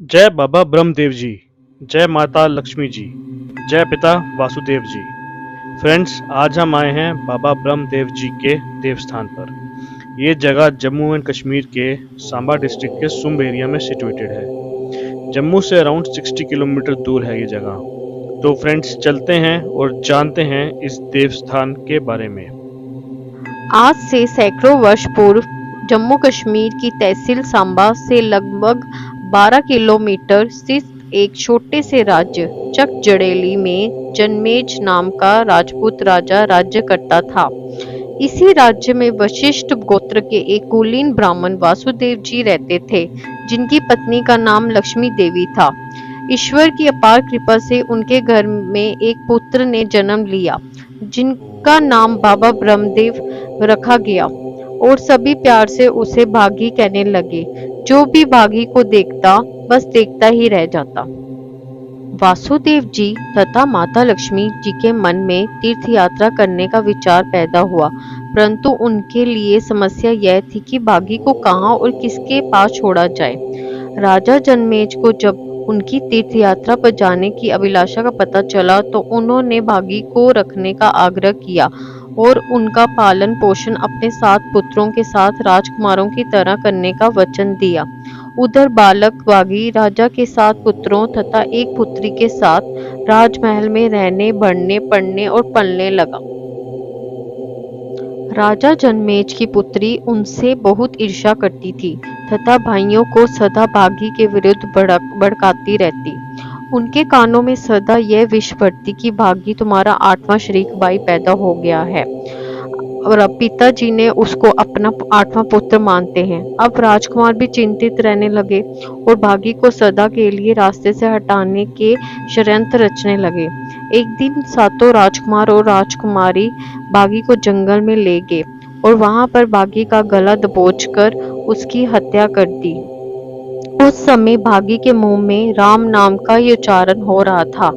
जय बाबा ब्रह्मदेव जी, जय माता लक्ष्मी जी, जय पिता वासुदेव जी। फ्रेंड्स, आज हम आए हैं बाबा ब्रह्मदेव जी के देवस्थान पर। ये जगह जम्मू एंड कश्मीर के सांबा डिस्ट्रिक्ट के सुंब एरिया में सिचुएटेड है। जम्मू से अराउंड 60 किलोमीटर दूर है ये जगह। तो फ्रेंड्स, चलते हैं और जानते हैं इस देवस्थान के बारे में। आज से सैकड़ों वर्ष पूर्व जम्मू कश्मीर की तहसील सांबा से लगभग 12 किलोमीटर स्थित एक छोटे से राज्य चक जड़ेली में जन्मेज नाम का राजपूत राजा राज्य करता था। इसी राज्य में वशिष्ठ गोत्र के एक कुलीन ब्राह्मण वासुदेव जी रहते थे, जिनकी पत्नी का नाम लक्ष्मी देवी था। ईश्वर की अपार कृपा से उनके घर में एक पुत्र ने जन्म लिया, जिनका नाम बाबा ब्रह्मदेव रखा गया और सभी प्यार से उसे भागी कहने लगे। जो भी भागी को देखता बस देखता ही रह जाता। वासुदेव जी तथा माता लक्ष्मी जी के मन में तीर्थ यात्रा करने का विचार पैदा हुआ, परंतु उनके लिए समस्या यह थी कि बागी को कहाँ और किसके पास छोड़ा जाए। राजा जनमेज को जब उनकी तीर्थ यात्रा पर जाने की अभिलाषा का पता चला तो उन्होंने बागी को रखने का आग्रह किया और उनका पालन पोषण अपने 7 पुत्रों के साथ राजकुमारों की तरह करने का वचन दिया। उधर बालक बागी राजा के 7 पुत्रों तथा एक पुत्री के साथ राजमहल में रहने, बढ़ने, पढ़ने और पलने लगा। राजा जनमेज की पुत्री उनसे बहुत ईर्ष्या करती थी तथा भाइयों को सदा बागी के विरुद्ध भड़काती रहती। उनके कानों में सदा यह विष भरती कि भागी तुम्हारा 8वां शरीक भाई पैदा हो गया है और अब पिताजी ने उसको अपना 8वां पुत्र मानते हैं। अब राजकुमार भी चिंतित रहने लगे और भागी को सदा के लिए रास्ते से हटाने के षड्यंत्र रचने लगे। एक दिन 7 राजकुमार और राजकुमारी बागी को जंगल में ले गए और वहां पर बागी का गला दबोचकर उसकी हत्या कर दी। उस समय भागी के मुंह में राम नाम का ही उच्चारण हो रहा था।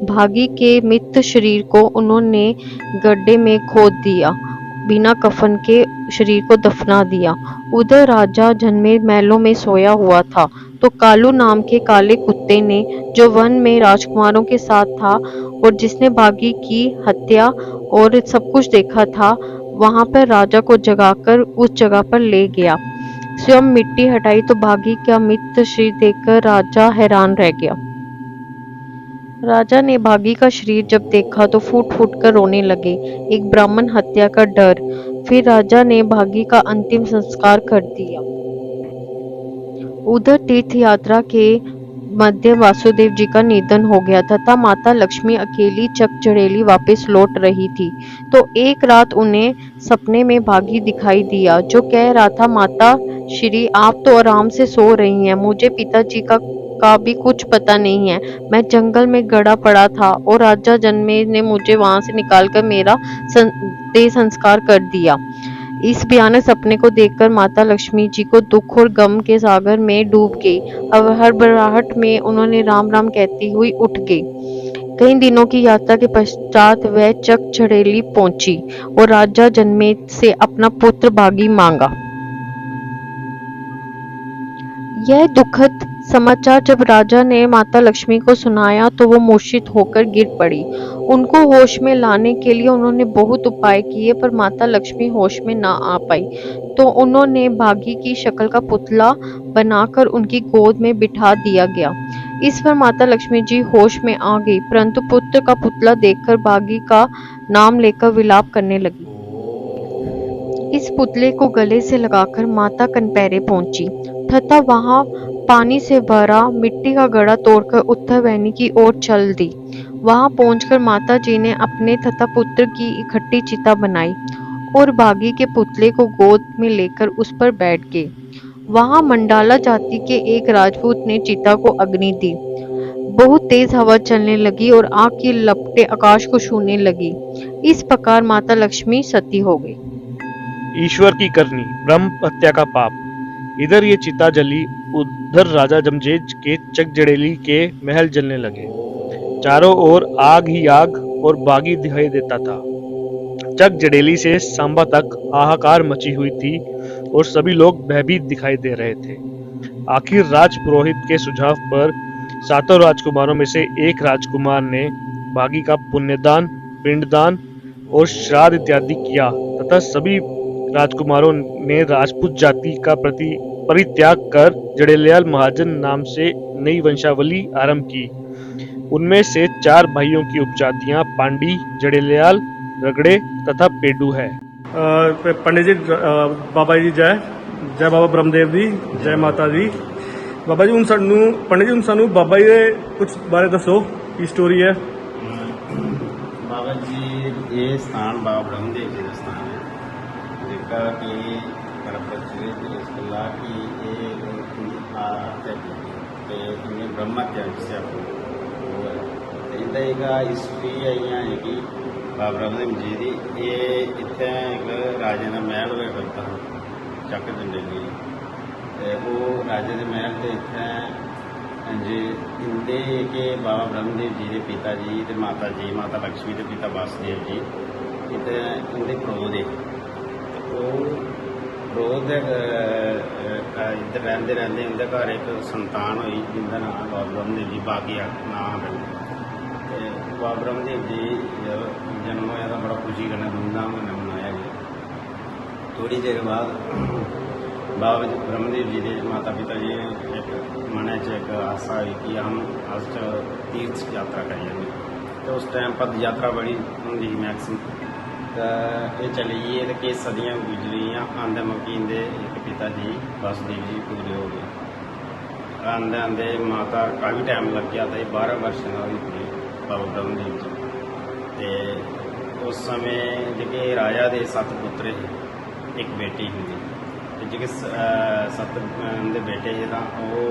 भागी के मृत शरीर को उन्होंने गड्ढे में खोद दिया, बिना कफन के शरीर को दफना दिया। उधर राजा जनमेज महलों में सोया हुआ था तो कालू नाम के काले कुत्ते ने, जो वन में राजकुमारों के साथ था और जिसने भागी की हत्या और सब कुछ देखा था, वहां पर राजा को जगाकर उस जगह पर ले गया। स्वयं मिट्टी हटाई तो भागी का मृत शरीर देखकर राजा हैरान रह गया। राजा ने भागी का शरीर जब देखा तो फूट फूट कर रोने लगे। एक ब्राह्मण हत्या का डर। फिर राजा ने भागी का अंतिम संस्कार कर दिया। उधर तीर्थ यात्रा के मध्य वासुदेव जी का निधन हो गया तथा माता लक्ष्मी अकेली चक जड़ेली वापस लौट रही थी। तो एक रात उन्हें सपने में भागी दिखाई दिया, जो कह रहा था, माता श्री, आप तो आराम से सो रही हैं, मुझे पिताजी का भी कुछ पता नहीं है। मैं जंगल में गड़ा पड़ा था और राजा जनमेज ने मुझे वहां से निकालकर मेरा देह संस्कार कर दिया। इस भयानक सपने को देखकर माता लक्ष्मी जी को दुख और गम के सागर में डूब गई। अब हड़बड़ाहट में उन्होंने राम राम कहती हुई उठ गई। कई दिनों की यात्रा के पश्चात वह चक झड़ेली पहुंची और राजा जनमेज से अपना पुत्र बागी मांगा। यह दुखद समाचार जब राजा ने माता लक्ष्मी को सुनाया तो वो मूर्छित होकर गिर पड़ी। उनको होश में लाने के लिए उन्होंने बहुत उपाय किए, पर माता लक्ष्मी होश में ना आ पाई। तो उन्होंने भागी की शक्ल का पुतला बनाकर उनकी गोद में बिठा दिया गया। इस पर माता लक्ष्मी जी होश में आ गई, परंतु पुत्र का पुतला देखकर भागी का नाम लेकर विलाप करने लगी। इस पुतले को गले से लगाकर माता कनपैरे पहुंची तथा वहां पानी से भरा मिट्टी का घड़ा तोड़कर उत्तर वाहिनी की ओर चल दी। वहां पहुंचकर माता जी ने अपने तथा पुत्र की इकट्ठी चिता बनाई और बागी के पुतले को गोद में लेकर उस पर बैठ गए। वहां मंडाला जाति के एक राजपूत ने चिता को अग्नि दी। बहुत तेज हवा चलने लगी और आग की लपटें आकाश को छूने लगी। इस प्रकार माता लक्ष्मी सती हो गई। ईश्वर की करनी, ब्रह्म हत्या का पाप। इधर ये चिता जली, उधर राजा जमजेज के चक जड़ेली के महल जलने लगे। चारों ओर आग ही आग और बागी दिखाई देता था। चक जड़ेली से सांबा तक हाहाकार मची हुई थी और सभी लोग भयभीत दिखाई दे रहे थे। आखिर राज पुरोहित के सुझाव पर सातों राजकुमारों में से एक राजकुमार ने बागी का पुण्यदान, पिंडदान और श्राद्ध इत्यादि किया तथा सभी राजकुमारों ने राजपूत जाति का परित्याग कर जड़ेलयाल महाजन नाम से नई वंशावली आरंभ की। उनमें से 4 भाइयों की उपजातियां पांडी, जड़ेलयाल, रगड़े तथा पेडू है। पंडित जी, बाबा जी जय जय बाबा ब्रह्मदेव जी, जय माता जी। बाबा जी, पंडित जी ਹੁਣ ਸਾਨੂੰ ਬਾਬਾ ਜੀ ਦੇ ਕੁਝ ਬਾਰੇ ਦੱਸੋ, ਕੀ ਸਟੋਰੀ ਹੈ? बाबा जी ये स्थान बाबा ब्रह्मदेव जी का स्थान है जिसका कि प्रचलित इसकला की ये ब्रह्मत्या जिसे इदा एक हिस्ट्री आई है कि बाबा ब्रह्मदेव जी की ये इतने एक राजे का महल हुआ करता चक जंडेली वो राजे के महल से इतने जी इंदे के बाबा ब्रह्मदेव जी के पिता जी ते माता लक्ष्मी के पिता वासुदेव जी इतने इनके क्रोध है क्रोध इधर रहते रहते उनके घर एक संतान हुई जिनका नाम बाबा ब्रह्मदेव जी बागी नाम है। बाबा ब्रह्मदेव जी जब जन्म होया तो बड़ा खुशी करना धूमधाम कन्नै मनाया गया। थोड़ी देर बाद बाबा ब्रह्मदेव जी के माता पिता जी एक मन एक आशा हुई कि हम अस तीर्थ यात्रा करेंगे। तो उस टाइम पद यात्रा बड़ी होंगी मैक्सिमम तो ये चली गई तो किस सदियाँ गुजरियाँ आंदे मौकी इंदे एक पिता जी वासुदेव जी पूरे हो गए। आंदे आंदे माता काफ़ी टाइम लग गया था, 12 वर्ष का भी पूरी बाबा ब्रह्मदेव जी। तो उस समय जो राजा के 7 पुत्र एक बेटी होंगी जिस 7 दे बेटे है वो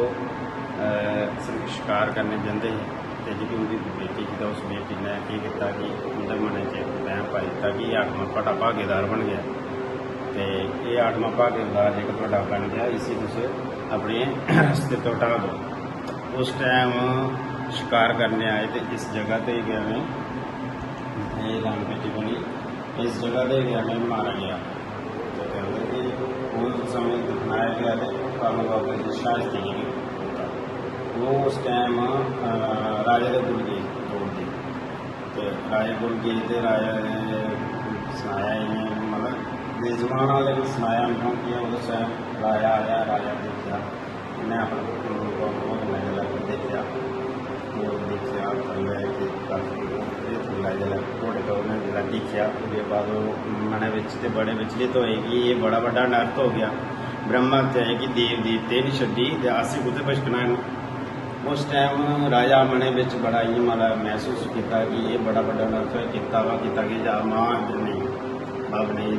शिकार करने जाते हैं तो जी उनकी बेटी थी तो उस बेटी ने की किया कि उनके मन च वहम पा दिता कि 8वां भाटा भागीदार बन गया तो ये 8वां भागीदार जो भाटा बन गया इसी तुम अपने रस्ते तो हटा दो। उस टाइम शिकार करने आए तो इस जगह पर गया में ये दान बेटी बनी, इस जगह पर गया में मारा गया। तो कहते कि उस समय दिखाया गया था शास्त्री जी वो उस टाइम राजा के गुल गए तोड़ दी तो राजा गुल गए तो राजा ने सुनाया इन्हें मतलब बेजमान वाले ने सुनाया उनको कि उस टाइम राजा आया, राजा देखा इन्हें अपने देखा तो देखा थल्ले घोड़े तो उन्हें जिला दिखा उसके बाद मन तो बड़े विचलित होए कि ये बड़ा बड़ा अनर्थ हो गया। ब्रह्मा हत्या है कि देव देवते नहीं छड्डी तो असीं कुत्थे भटकना है। उस टाइम राजा मन बड़ा ही मतलब महसूस किया कि ये बड़ा बड़ा अनर्थ किया वा कि जा मां नहीं बाब नहीं।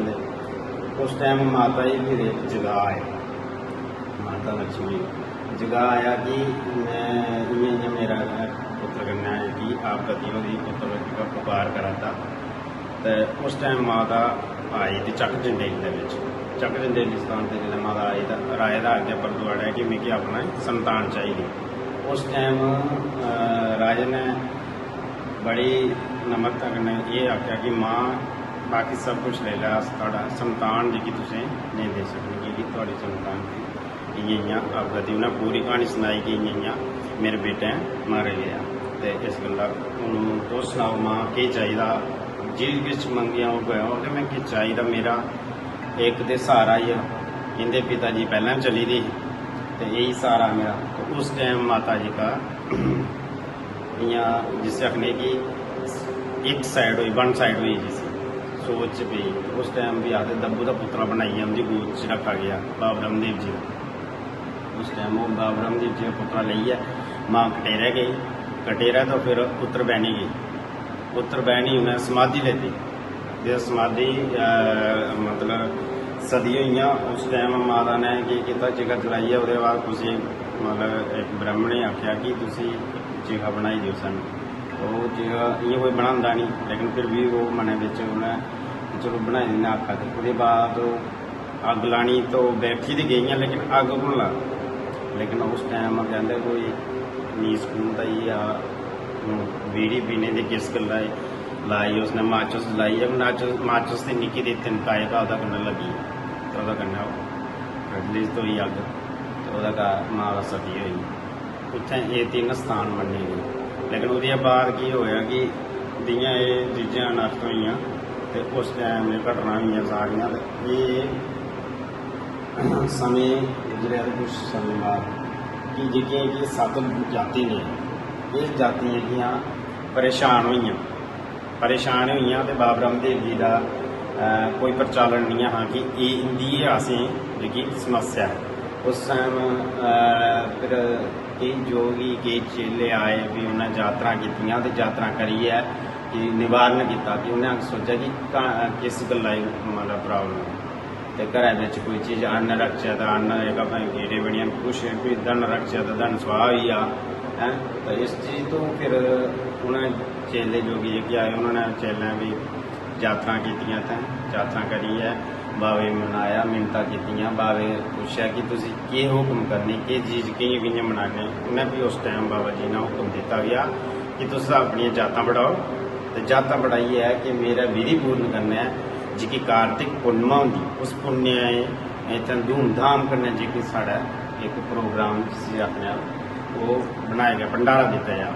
उस टाइम माता ही फिर जगा आए, माता लक्ष्मी जगा आया कि मैं मेरा पुत्र करना है कि आप गतियों की पुत्र का पुकार करा था। तो उस टाइम माता आई थी चक जंडेली चक जंडेली स्थान से जो माता आई तो राय का आज्ञा पर दुआड़ा कि मिगी अपना संतान चाहिए। उस टाइम राजे ने बड़ी नम्रता कन्नै ये आख्या कि मां बाकी सब कुछ ले ला, संतान जी तुसें नहीं दे सकनी कि थोड़ी संतान इ'यां आप गति उन्हें पूरी कहानी सुनाई कि इ'यां मेरे बेटे मारे गया। तो इस गल्ला हूँ तुस सनाओ मां केह् चाहिदा जी किश मंगिया वो गया तो मैं कि चाहिदा मेरा एक तो सहारा ही इंदे पिता जी पहले चली दी तो यही सहारा मेरा। तो उस टाइम माता जी का इ'यां जिसे आखने कि एक साइड हुई वन साइड हुई जिस सोच भी उस टाइम भी आते दब्बू का पुतला बनाइए उनकी गोद च रखा गया बाबा ब्रह्मदेव जी। उस टाइम वो बाबा ब्रह्मदेव जी का पुतला लेइयै मां कटेरा गई, कटेरा तो फिर पुत्र बहनी गई, पुत्र बहनी उन्हें समाधि लेती जो समाधि मतलब सदी हुई। उस टाइम माता ने की किया चिखा चलाई है। उसके बाद किसी मतलब एक ब्राह्मण ने आख्या कि तुसी चिखा बनाई दो सन। वो चिखा इं कोई बनाता नहीं लेकिन फिर भी वो मन बिच उन्हें चलो बनाई देना आखा। उसके बाद अग लानी तो बैठी तो गई लेकिन अग कौन ला, लेकिन उस टाइम कहते कोई नी स्कूल का ही आ बीड़ी पीने की किस गल्ला लाई उसने माचस लाई जब माचस की निक्की दी तिनकाए का कन्नै लगी तो कन्नै रिलीज तो ही अग। तो ਉਹਦਾ ਘਰ ਮਾਂ ਸਤੀ ਹੋਈ। ਉੱਥੇ ਇਹ 3 ਸਥਾਨ ਮੰਨੇ ਗਏ। ਲੇਕਿਨ ਉਹਦੇ ਬਾਅਦ ਕੀ ਹੋਇਆ ਕਿ ਦੀਆਂ ਇਹ ਚੀਜ਼ਾਂ ਨਸ਼ਟ ਹੋਈਆਂ ਤੇ ਉਸ ਟਾਈਮ ਇਹ ਘਟਨਾ ਹੋਈਆਂ ਸਾਰੀਆਂ। ਤੇ ਇਹ ਸਮੇਂ ਗੁਜ਼ਰਿਆ ਤੇ ਕੁਛ ਸਮੇਂ ਬਾਅਦ ਕਿ ਜਿਹੜੀਆਂ ਕਿ 7 ਜਾਤੀ ਨੇ, ਇਹ ਜਾਤੀਆਂ ਜਿਹੜੀਆਂ ਪਰੇਸ਼ਾਨ ਹੋਈਆਂ ਤੇ ਬਾਬਾ ਰਾਮਦੇਵ ਜੀ ਦਾ ਕੋਈ ਪ੍ਰਚਾਲਨ नहीं हाँ कि ये इंदी असें जी समस्या है। उस टाइम फिर कई जोगी कई चेले आए भी उन्हें यात्रा कीतियां ते यात्रा करिए कि निवारण किया कि उन्हें सोचा कि किस गल्ला मतलब प्रॉब्लम है। तो घर में कोई चीज़ अन्न रखचे तो अन्न एक गेड़े बनिया कुछ भी धन रखचे तो धन सुहा हुई है। तो इस चीज़ तो फिर उन्हें चेले जोगी कि आए उन्होंने चेलें भी यात्रा कीतियां थे। यात्रा करी है बावे मनाया मिन्नतां कीतियां। बावे पूछा कि तुसी के हुक्म करनी के चीज़ कि'यां कि'यां मनाने। उन्हें भी उस टाइम बाबा जी ने हुक्म दिता गया कि तुस अपनी जातां बढ़ाओ। तो जातां बढ़ाई है कि मेरा विधि पूर्ण करना है जी की कार्तिक पूर्णिमा होंगी उस पुण्य इतने धूमधाम करना जी कि साढ़ा एक प्रोग्राम जिसी आखने वो बनाया गया भंडारा दिता गया।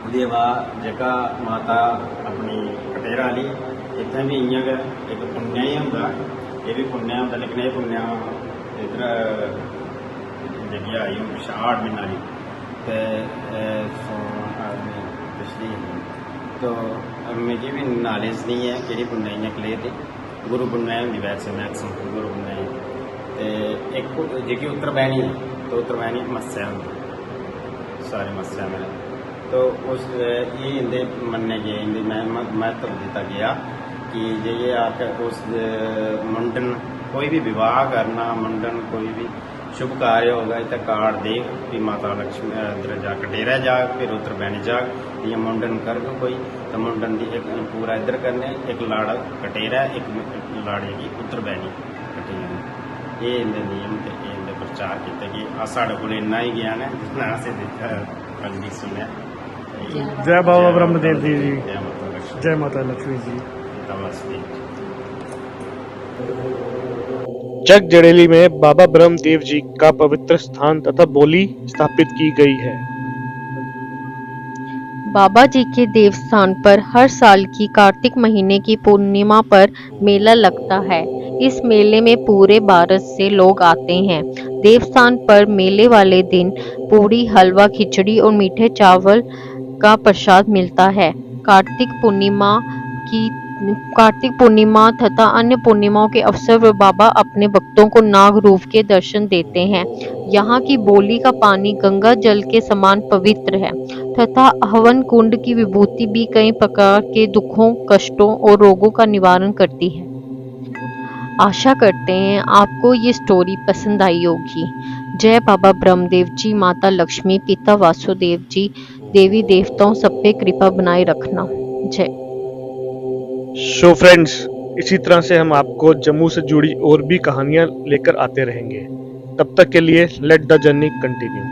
उसके बाद जेका माता अपनी कटेरा ली इतने भी इं एक पुण्य ही होंगे। ये भी पुण्य होंगे लेकिन ये पुण्य इधर जगह आई हूँ पिछा 8 महीना ही तो पिछली तो मुझे भी नॉलेज नहीं है कि पुण्य इं क्लियर थी। गुरु पुण्य होंगी वैसे मैक्सिमम गुरु पुण्य तो एक जी उत्तर बहनी है तो उत्तर बहनी मस्या होंगी सारी मस्या मेरे तो उस ये इंदे मन्ने गए इंदे महत्व दिता गया कि ये आकर उस मुंडन कोई भी विवाह करना मुंडन कोई भी शुभ कार्य होगा तो कार्ड दे कि माता लक्ष्मी इधर जा कटेरा जा फिर उधर बहनी जा ये मुंडन कर कोई तो मुंडन की एक पूरा इधर करने एक लाड़ा कटेरा एक लाड़े की उधर बहनी कटेरा। ये इंदे नियम ते इंदे प्रचार किया कि साढ़े को इन्ना ही ज्ञान है जितना असें सुनिया। जय बाबा ब्रह्मदेव जी जी, जय माता लक्ष्मी, जय माता लक्ष्मी जी। नमस्ते। चक जड़ेली में बाबा ब्रह्मदेव जी का पवित्र स्थान तथा बोली स्थापित की गई है। बाबा जी के देवस्थान पर हर साल की कार्तिक महीने की पूर्णिमा पर मेला लगता है। इस मेले में पूरे भारत से लोग आते हैं। देवस्थान पर मेले वाले दिन पूड़ी हलवा खिचड़ी और मीठे चावल का प्रसाद मिलता है। कार्तिक पूर्णिमा तथा अन्य पूर्णिमाओं के अवसर पर बाबा अपने भक्तों को नाग रूप के दर्शन देते हैं। यहाँ की बोली का पानी गंगा जल के समान पवित्र है तथा हवन कुंड की विभूति भी कई प्रकार के दुखों, कष्टों और रोगों का निवारण करती है। आशा करते हैं आपको ये स्टोरी पसंद आई होगी। जय बाबा ब्रह्मदेव जी, माता लक्ष्मी, पिता वासुदेव जी, देवी देवताओं सब पे कृपा बनाए रखना। जय। सो फ्रेंड्स, इसी तरह से हम आपको जम्मू से जुड़ी और भी कहानियां लेकर आते रहेंगे। तब तक के लिए लेट द जर्नी कंटिन्यू।